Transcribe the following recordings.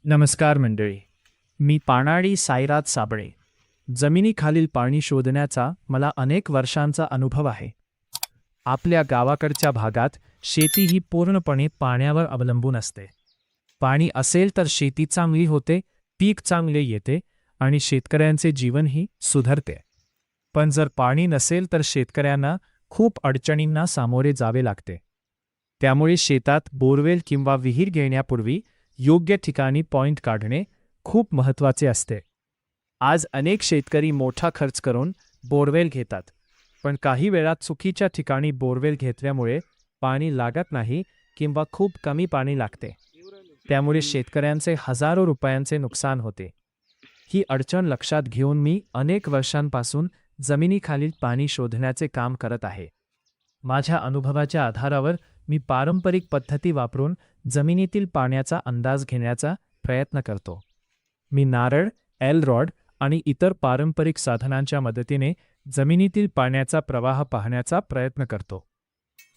नमस्कार मंडळी. मी पाणाळी साईराज साबळे. जमिनीखालील पाणी शोधण्याचा मला अनेक वर्षांचा अनुभव आहे. आपल्या गावाकडच्या भागात शेती ही पूर्णपणे पाण्यावर अवलंबून असते. पाणी असेल तर शेती चांगली होते, पीक चांगले येते आणि शेतकऱ्यांचे जीवनही सुधारते. पण जर पाणी नसेल तर शेतकऱ्यांना खूप अडचणींना सामोरे जावे लागते. त्यामुळे शेतात बोरवेल किंवा विहीर घेण्यापूर्वी योग्य ठिकाणी पॉइंट काढणे खूप महत्त्वाचे असते. आज अनेक शेतकरी मोठा खर्च करून बोरवेल घेतात, पण काही वेळा चुकीच्या ठिकाणी बोरवेल घेतल्यामुळे पाणी लागत नाही किंवा खूप कमी पाणी लागते. त्यामुळे शेतकऱ्यांचे हजारो रुपयांचे नुकसान होते. ही अडचण लक्षात घेऊन मी अनेक वर्षांपासून जमिनीखालील पाणी शोधण्याचे काम करत आहे. माझ्या अनुभवाच्या आधारावर मी पारंपरिक पद्धती वापरून जमिनीतील पाण्याचा अंदाज घेण्याचा प्रयत्न करतो. मी नारळ, एल-रॉड आणि इतर पारंपरिक साधनांच्या मदतीने जमिनीतील पाण्याचा प्रवाह पाहण्याचा प्रयत्न करतो.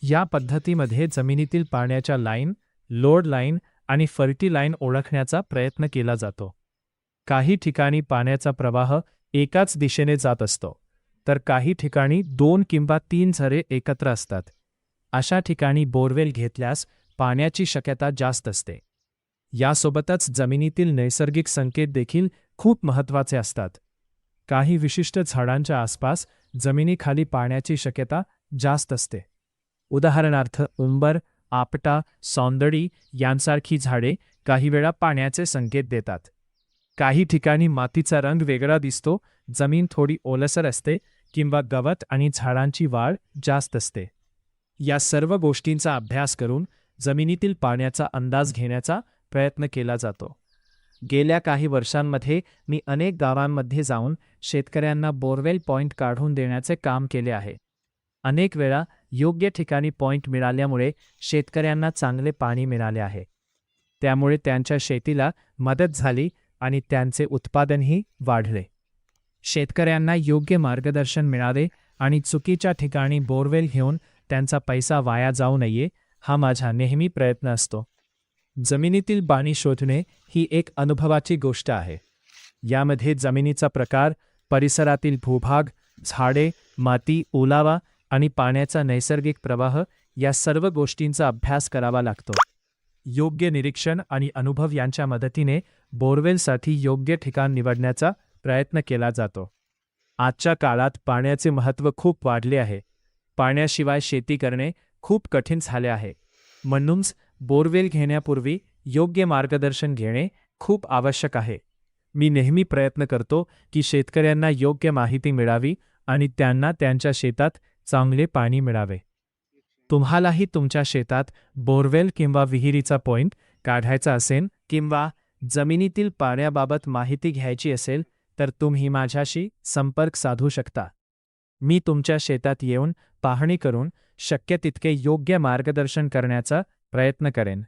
या पद्धतीमध्ये जमिनीतील पाण्याच्या लाईन, लोड लाईन आणि फर्टी लाईन ओळखण्याचा प्रयत्न केला जातो. काही ठिकाणी पाण्याचा प्रवाह एकाच दिशेने जात असतो, तर काही ठिकाणी 2 किंवा 3 झरे एकत्र असतात. अशा ठिकाणी बोरवेल घेतल्यास पाण्याची शक्यता जास्त असते. यासोबतच जमिनीतील नैसर्गिक संकेत देखील खूप महत्त्वाचे असतात. काही विशिष्ट झाडांच्या आसपास जमिनीखाली पाण्याची शक्यता जास्त असते. उदाहरणार्थ उंबर, आपटा, सौंदळी यांसारखी झाडे काही वेळा पाण्याचे संकेत देतात. काही ठिकाणी मातीचा रंग वेगळा दिसतो, जमीन थोडी ओलसर असते किंवा गवत आणि झाडांची वाढ जास्त असते. या सर्व गोष्टींचा अभ्यास करून जमिनीतील पाण्याचा अंदाज घेण्याचा प्रयत्न केला जातो. गेल्या काही वर्षांमध्ये मी अनेक गावांमध्ये जाऊन शेतकऱ्यांना बोरवेल पॉइंट काढून देण्याचे काम केले आहे. अनेक वेळा योग्य ठिकाणी पॉइंट मिळाल्यामुळे शेतकऱ्यांना चांगले पाणी मिळाले आहे. त्यामुळे त्यांच्या शेतीला मदत झाली आणि त्यांचे उत्पादनही वाढले. शेतकऱ्यांना योग्य मार्गदर्शन मिळावे आणि चुकीच्या ठिकाणी बोरवेल घेऊन त्यांचा पैसा वाया जाऊ नये हा माझा नेहमी प्रयत्न असतो. जमिनीतील पाणी शोधणे ही एक अनुभवाची गोष्ट आहे. यामध्ये जमिनीचा प्रकार, परिसरातील भूभाग, झाडे, माती, ओलावा आणि पाण्याचा नैसर्गिक प्रवाह या सर्व गोष्टींचा अभ्यास करावा लागतो. योग्य निरीक्षण आणि अनुभव यांच्या मदतीने बोरवेलसाठी योग्य ठिकाण निवडण्याचा प्रयत्न केला जातो. आजच्या काळात पाण्याचे महत्त्व खूप वाढले आहे. पाण्याशिवाय शेती करणे खूप कठीण झाले आहे. म्हणूनच बोरवेल घेण्यापूर्वी योग्य मार्गदर्शन घेणे खूप आवश्यक आहे. मी नेहमी प्रयत्न करतो की शेतकऱ्यांना योग्य माहिती मिळावी आणि त्यांना त्यांच्या शेतात चांगले पाणी मिळावे. तुम्हालाही तुमच्या शेतात बोरवेल किंवा विहिरीचा पॉइंट काढायचा असेल किंवा जमिनीतील पाण्याबाबत माहिती घ्यायची असेल तर तुम्ही माझ्याशी संपर्क साधू शकता. मी तुमच्या शेतात येऊन पाहणी करून शक्य तितके योग्य मार्गदर्शन करण्याचा प्रयत्न करेन.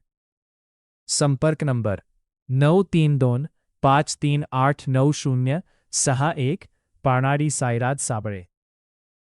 संपर्क नंबर 9325389061, पाणाळी साईराज साबळे.